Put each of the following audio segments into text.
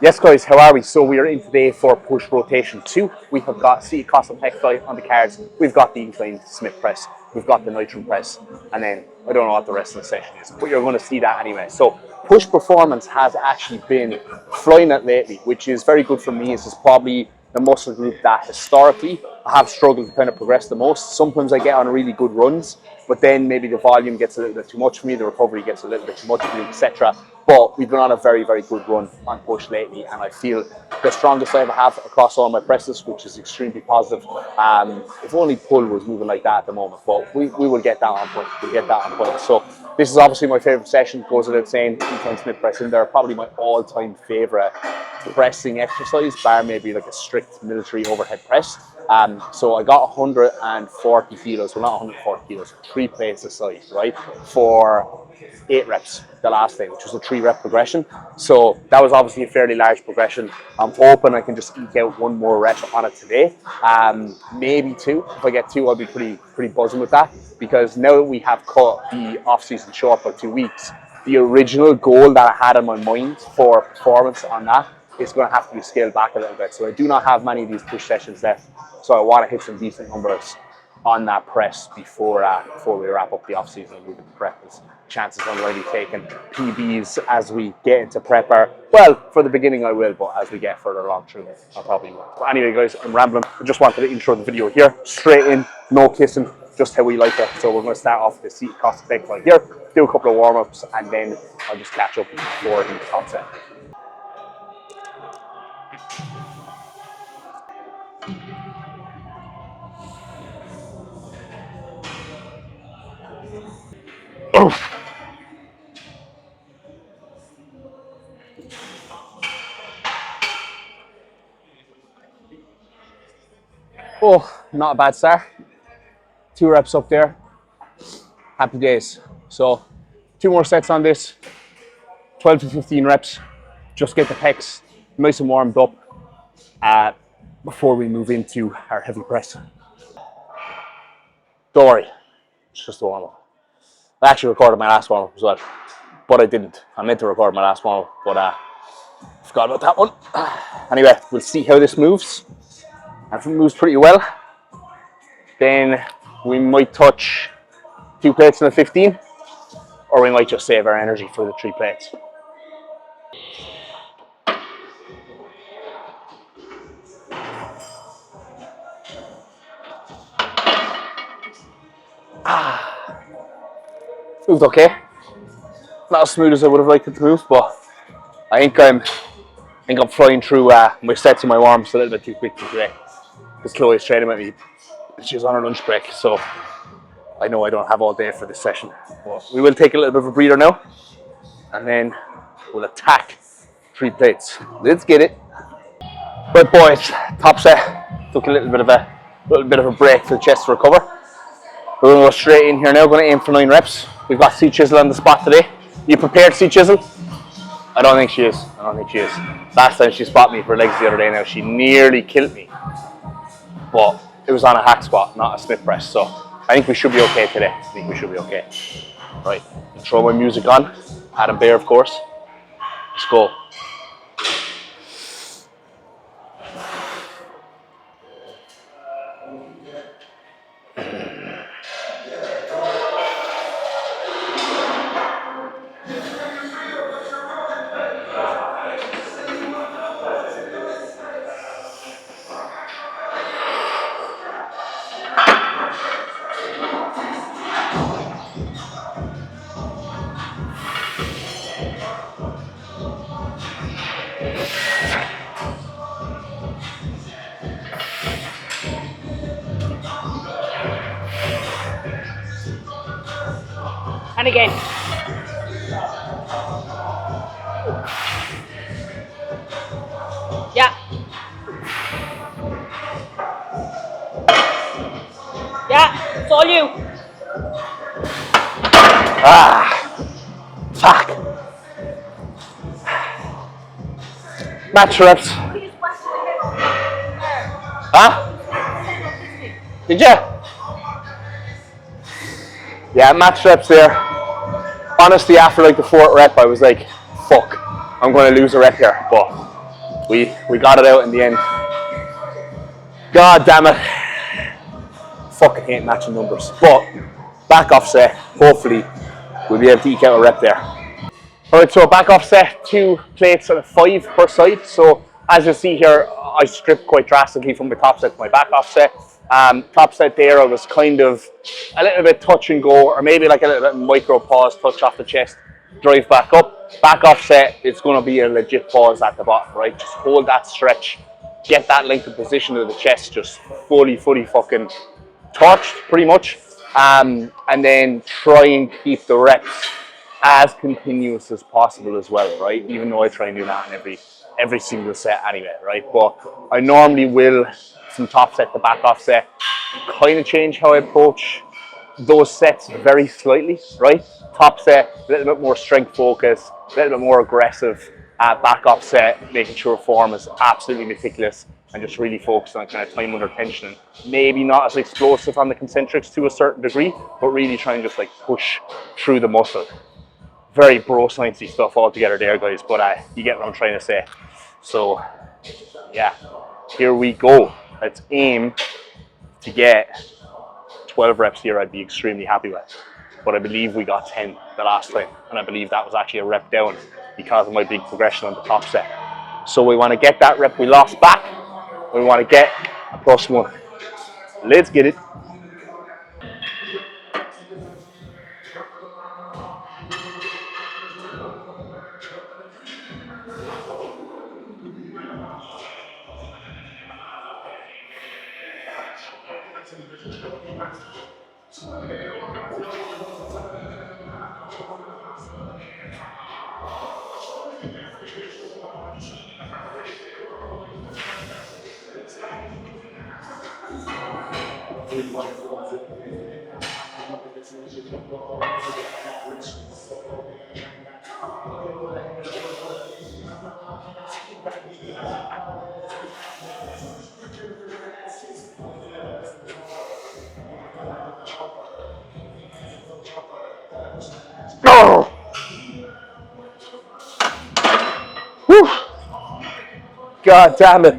Yes guys, how are we? So we are in today for push rotation 2. We have got seated custom pec fly on the cards. We've got the incline Smith press. We've got the nitron press. And then I don't know what the rest of the session is, but you're going to see that anyway. So push performance has actually been flying it lately, which is very good for me. This is probably the muscle group that historically I have struggled to kind of progress the most. Sometimes I get on really good runs, but then maybe the volume gets a little bit too much for me, the recovery gets a little bit too much for me, etc. But we've been on a very, very good run on push lately, and I feel the strongest I ever have across all my presses, which is extremely positive. If only pull was moving like that at the moment, but we will get that on point. We'll get that on point. So this is obviously my favorite session. Goes without saying, incline Smith press in there, probably my all-time favorite pressing exercise, bar maybe like a strict military overhead press. So I got 140 kilos, well not 140 kilos, 3 plates aside, right, for 8 reps the last day, which was a 3-rep progression. So that was obviously a fairly large progression. I'm hoping I can just eke out 1 more rep on it today, maybe 2. If I get 2, I'll be pretty buzzing with that, because now that we have cut the off-season short by 2 weeks, the original goal that I had in my mind for performance on that is going to have to be scaled back a little bit. So I do not have many of these push sessions left, so I want to hit some decent numbers on that press before we wrap up the off season and move into prep. Chances I'm already taking PBs as we get into prep are, well, for the beginning I will, but as we get further along through, I probably won't. But anyway guys, I'm rambling. I just wanted to intro the video here, straight in, no kissing, just how we like it. So we're going to start off with the seated custom pec fly here, do a couple of warm-ups, and then I'll just catch up before the top set. Oh, not a bad start. 2 reps up there. Happy days. So 2 more sets on this, 12 to 15 reps. Just get the pecs nice and warmed up before we move into our heavy press. Don't worry, it's just a warm up. I actually recorded my last warm up as well, but I didn't. I meant to record my last warm up, but I forgot about that one. Anyway, we'll see how this moves. And if it moves pretty well, then we might touch 2 plates in a 15, or we might just save our energy for the 3 plates. Moved okay. Not as smooth as I would have liked it to move, but I think I'm flying through my sets and my warms a little bit too quickly today. Because Chloe's training with me. She's on her lunch break, so I know I don't have all day for this session. But we will take a little bit of a breather now, and then we'll attack 3 plates. Let's get it. Right boys, top set. Took a little bit of a break for the chest to recover. We're going to go straight in here now. Going to aim for 9 reps. We've got C Chisel on the spot today. You prepared, C Chisel? I don't think she is. Last time she spotted me for legs the other day now, she nearly killed me. But it was on a hack squat, not a Smith press. So I think we should be okay today. Right, throw my music on. Adam Bear, of course. Let's go. And again. Yeah. Yeah, it's all you. Fuck. Match reps. Huh? Did you? Yeah, match reps there. Honestly, after like the 4th rep, I was like, fuck, I'm going to lose a rep here. But We got it out in the end. God damn it. Fucking hate matching numbers. But back offset, hopefully we'll be able to eke out a rep there. Alright, so back offset, 2 plates and a 5 per side. So as you see here, I stripped quite drastically from the top set to my back offset. Top set there, I was kind of a little bit touch and go, or maybe like a little bit micro pause, touch off the chest, drive back up. Back offset, it's going to be a legit pause at the bottom, right? Just hold that stretch, get that length of position of the chest just fully fucking torched, pretty much. And then try and keep the reps as continuous as possible as well, right? Even though I try and do that in every single set anyway, right? But I normally will, from top set to back offset, kind of change how I approach those sets very slightly, right? Top set, a little bit more strength focus, a little bit more aggressive. Back offset, making sure form is absolutely meticulous and just really focused on kind of time under tension, and maybe not as explosive on the concentrics to a certain degree, but really try and just like push through the muscle. Very bro sciencey stuff altogether there, guys, but you get what I'm trying to say. So yeah, here we go. Let's aim to get 12 reps here. I'd be extremely happy with, but I believe we got 10 the last time, and I believe that was actually a rep down because of my big progression on the top set. So we want to get that rep we lost back. We want to get a +1. Let's get it. Oh! Whew. God damn it.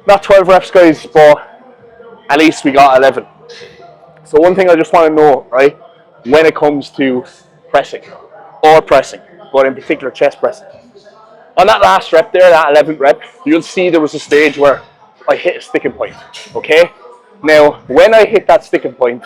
Not 12 reps, guys, but at least we got 11. So one thing I just want to know, right, when it comes to pressing, or pressing, but in particular chest pressing. On that last rep there, that 11th rep, you'll see there was a stage where I hit a sticking point, okay? Now, when I hit that sticking point,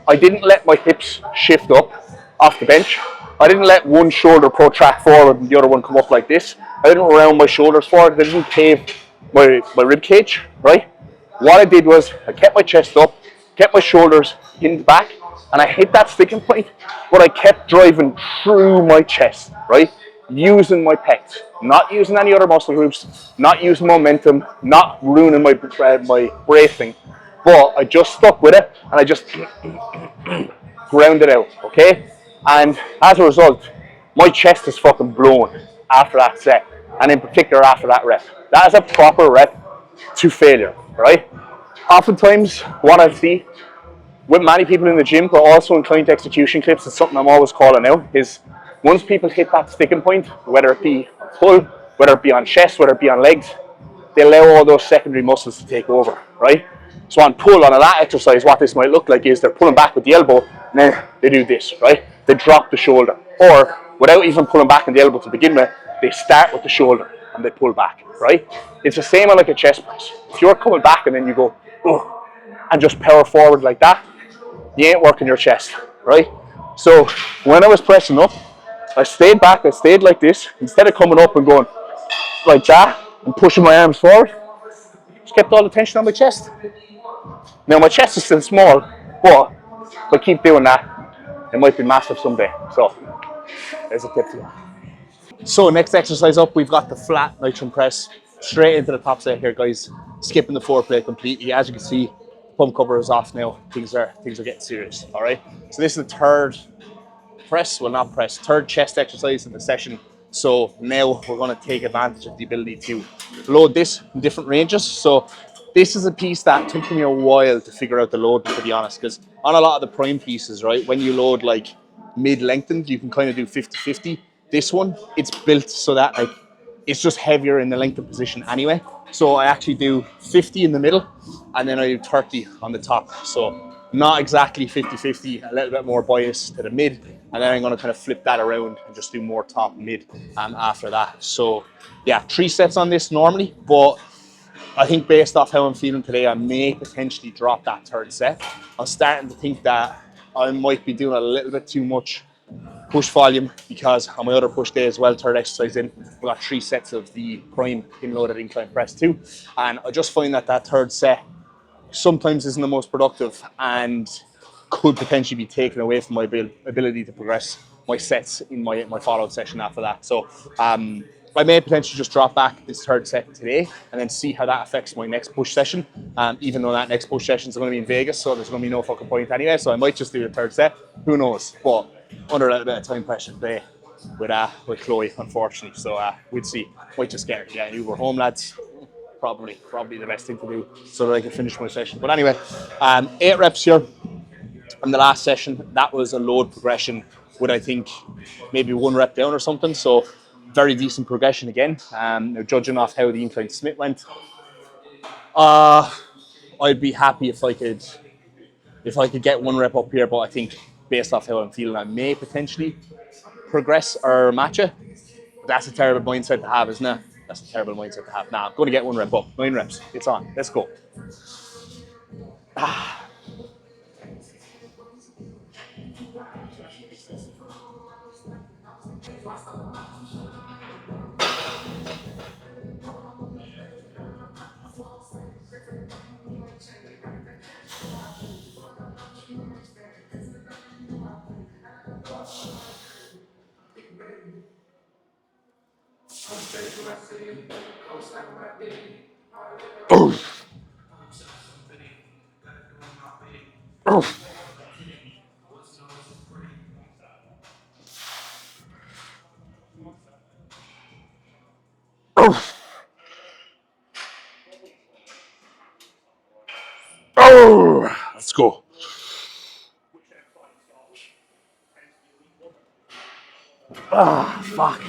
I didn't let my hips shift up off the bench. I didn't let one shoulder protract forward and the other one come up like this. I didn't round my shoulders forward. I didn't cave my rib cage, right? What I did was I kept my chest up, kept my shoulders pinned back, and I hit that sticking point, but I kept driving through my chest, right? Using my pecs, not using any other muscle groups, not using momentum, not ruining my bracing, but I just stuck with it and I just ground it out, okay? And as a result, my chest is fucking blown after that set, and in particular after that rep. That is a proper rep to failure, right? Oftentimes, what I see with many people in the gym, but also in client execution clips, it's something I'm always calling out, is once people hit that sticking point, whether it be on pull, whether it be on chest, whether it be on legs, they allow all those secondary muscles to take over, right? So on pull, on a lat exercise, what this might look like is they're pulling back with the elbow, and then they do this, right? They drop the shoulder, or without even pulling back on the elbow to begin with, they start with the shoulder and they pull back, right? It's the same on like a chest press. If you're coming back and then you go, oh, and just power forward like that, you ain't working your chest, right? So when I was pressing up, I stayed back, I stayed like this, instead of coming up and going like that and pushing my arms forward, just kept all the tension on my chest. Now my chest is still small, but if I keep doing that, it might be massive someday. So there's a tip for you. So next exercise up, we've got the flat nitron press. Straight into the top set here, guys. Skipping the foreplay completely. As you can see, the pump cover is off now. Things are getting serious, all right? So this is the third third chest exercise in the session. So now we're going to take advantage of the ability to load this in different ranges. So this is a piece that took me a while to figure out the load, to be honest, because on a lot of the prime pieces, right, when you load like mid-lengthened, you can kind of do 50-50. This one, it's built so that like it's just heavier in the length of position anyway. So I actually do 50 in the middle and then I do 30 on the top. So not exactly 50-50, a little bit more bias to the mid. And then I'm going to kind of flip that around and just do more top mid after that. So yeah, 3 sets on this normally, but I think based off how I'm feeling today, I may potentially drop that third set. I'm starting to think that I might be doing a little bit too much push volume because on my other push day as well, third exercise in, we got 3 sets of the prime pin loaded incline press too. And I just find that that third set sometimes isn't the most productive and could potentially be taken away from my ability to progress my sets in my follow-up session after that. So I may potentially just drop back this third set today and then see how that affects my next push session. Even though that next push session is going to be in Vegas, so there's going to be no fucking point anyway. So I might just do the third set. Who knows? But under a little bit of time pressure today with Chloe, unfortunately. So we'll see. Might just get an Uber home, lads. Probably the best thing to do so that I can finish my session. But anyway, 8 reps here in the last session. That was a load progression with, I think, maybe 1 rep down or something. So very decent progression again. Now judging off how the incline Smith went, I'd be happy if I could get 1 rep up here. But I think based off how I'm feeling, I may potentially progress or match it. But that's a terrible mindset to have, isn't it? That's a terrible mindset to have. Nah, I'm going to get 1 rep up. 9 reps. It's on. Let's go. Let's go. Fuck.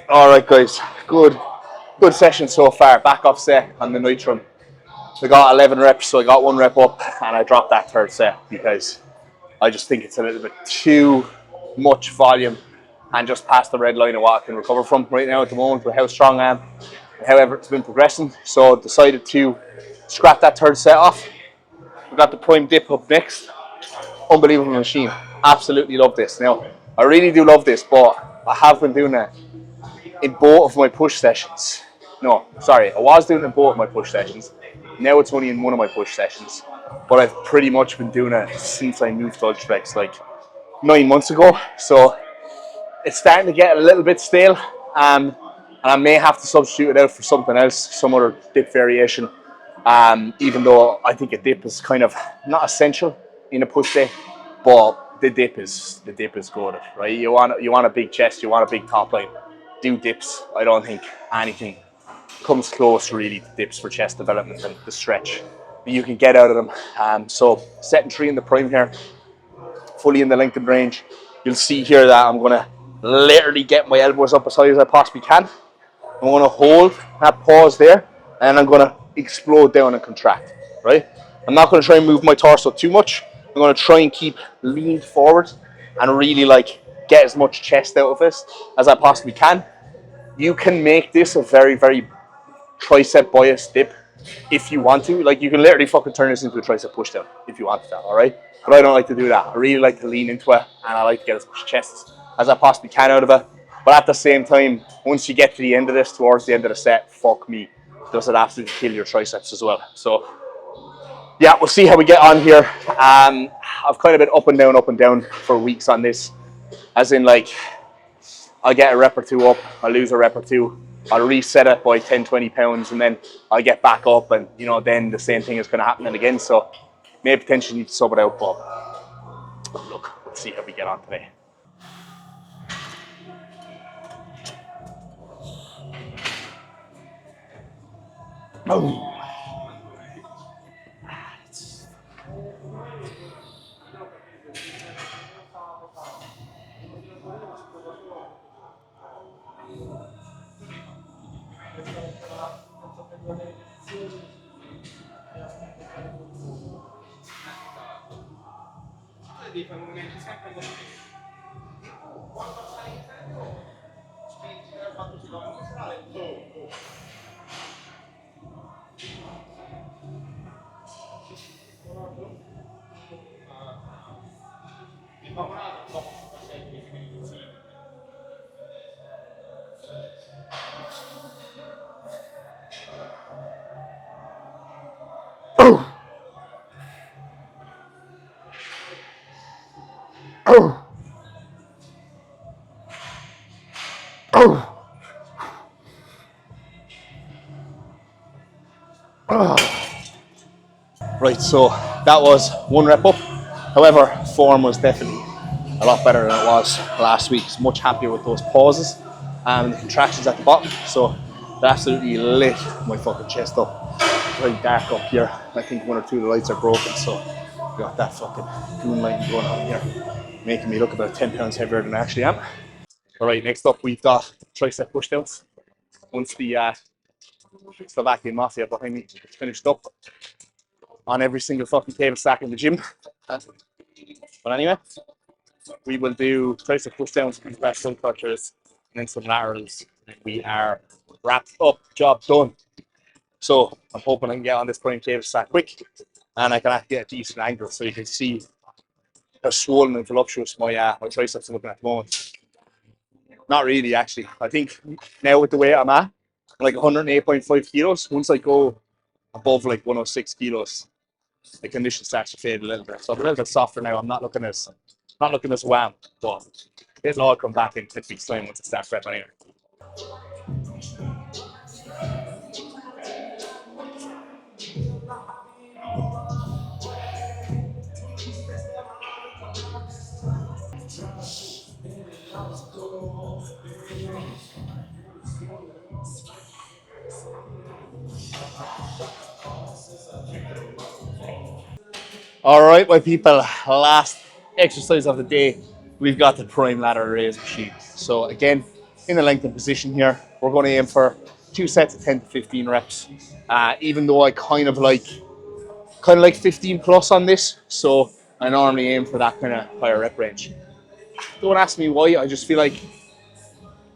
All right, guys. Good session so far. Back off set on the nitron. I got 11 reps, so I got 1 rep up, and I dropped that third set because I just think it's a little bit too much volume and just past the red line of what I can recover from right now at the moment with how strong I am, however it's been progressing. So I decided to scrap that third set off. We got the prime dip up next. Unbelievable machine. Absolutely love this. Now, I really do love this, but I have been doing it in both of my push sessions. No, sorry, I was doing it in both of my push sessions. Now it's only in one of my push sessions. But I've pretty much been doing it since I moved to Ultraflex like 9 months ago. So it's starting to get a little bit stale. And I may have to substitute it out for something else, some other dip variation. Even though I think a dip is kind of not essential in a push day, but the dip is good, right? You want a big chest, you want a big top line. Do dips. I don't think anything comes close really to dips for chest development and the stretch that you can get out of them. So setting 3 in the prime here, fully in the lengthened range. You'll see here that I'm going to literally get my elbows up as high as I possibly can. I'm going to hold that pause there, and I'm going to explode down and contract, right? I'm not going to try and move my torso too much. I'm going to try and keep leaned forward and really like get as much chest out of this as I possibly can. You can make this a very, very tricep bias dip if you want to. Like, you can literally fucking turn this into a tricep push down if you want that, all right? But I don't like to do that. I really like to lean into it, and I like to get as much chest as I possibly can out of it. But at the same time, once you get to the end of this, towards the end of the set, fuck me, does it absolutely kill your triceps as well. So yeah, we'll see how we get on here. I've kind of been up and down for weeks on this, as in like I'll get a rep or 2 up, I'll lose a rep or 2, I'll reset it by 10, 20 pounds, and then I'll get back up, and then the same thing is going to happen again. So maybe potentially need to sub it out, but look, let's see how we get on today. Oh. Right, so that was 1 rep up. However, form was definitely a lot better than it was last week. Much happier with those pauses and the contractions at the bottom. So that absolutely lit my fucking chest up. It's very dark up here. I think 1 or 2 of the lights are broken, so we got that fucking goon lighting going on here, making me look about 10 pounds heavier than I actually am. All right, next up we've got tricep pushdowns. Once the Slovakian Mafia behind me is finished up on every single fucking table stack in the gym. But anyway, we will do tricep pushdowns, press sun touchers, and then some laterals. We are wrapped up, job done. So I'm hoping I can get on this prime table stack quick, and I can actually get a decent angle so you can see how swollen and voluptuous my triceps are looking at the moment. Not really, actually. I think now with the weight I'm at, like 108.5 kilos, once I go above like 106 kilos, the condition starts to fade a little bit. So I'm a little bit softer now. I'm not looking as wham, but it'll all come back in 10 weeks time once I start prep anyway. All right, my people, last exercise of the day. We've got the prime ladder raise machine. So again, in the lengthened position here, we're going to aim for 2 sets of 10 to 15 reps. Even though I kind of like 15 plus on this, so I normally aim for that kind of higher rep range. Don't ask me why. I just feel like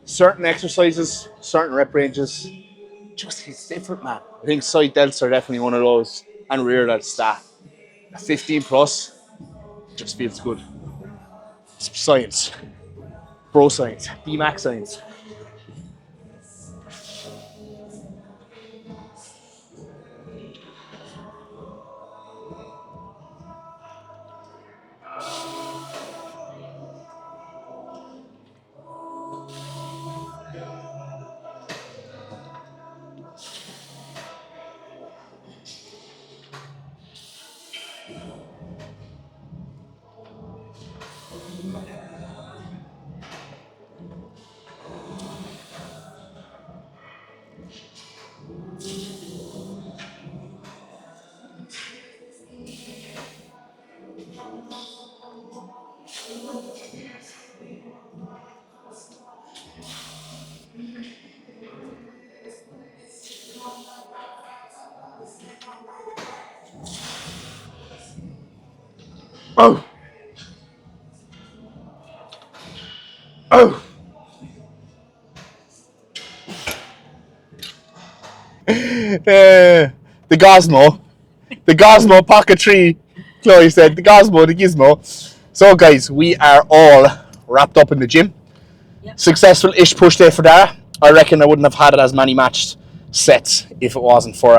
certain exercises, certain rep ranges, just hits different, man. I think side delts are definitely one of those, and rear delts that 15 plus just feels good. It's science, bro science, D-Max science. Oh, oh. The Gosmo Pocket 3, Chloe said, the Gosmo, the Gizmo. So guys, we are all wrapped up in the gym. Yep. Successful-ish push day for Dara. I reckon I wouldn't have had it as many matched sets if it wasn't for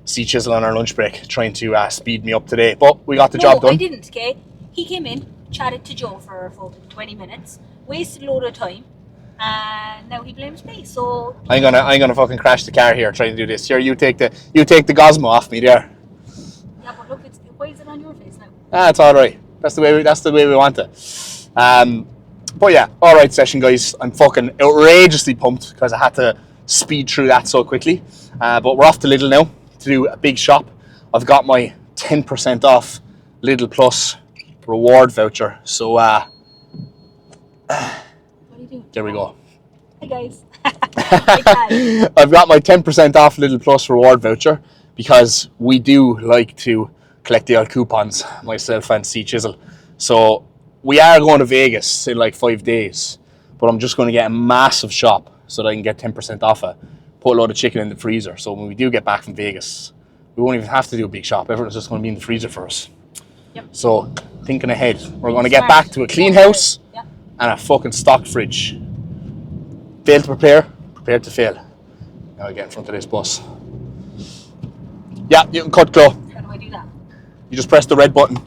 C Chisel on our lunch break trying to speed me up today. But we got the job done. No, I didn't, okay? He came in, chatted to Joe for 20 minutes, wasted a load of time, and now he blames me. So I'm gonna fucking crash the car here trying to do this. Here, you take the Gosmo off me there. Yeah, but look, why is it on your face now? It's all right. That's the way we want it. But yeah, all right, session guys. I'm fucking outrageously pumped because I had to speed through that so quickly. But we're off to Lidl now to do a big shop. I've got my 10% off Lidl Plus reward voucher. So what are you doing? There we go. Hey guys. I've got my 10% off Lidl Plus reward voucher because we do like to collect the old coupons, myself and C Chisel. So we are going to Vegas in like 5 days, but I'm just going to get a massive shop so that I can get 10% off it. Put a load of chicken in the freezer, so when we do get back from Vegas, we won't even have to do a big shop. Everything's just going to be in the freezer for us. Yep. So thinking ahead, we're going to get back to a clean house and a fucking stocked fridge. Fail to prepare, prepared to fail. Now I get in front of this bus. Yeah, you can cut, Chloe. How do I do that? You just press the red button.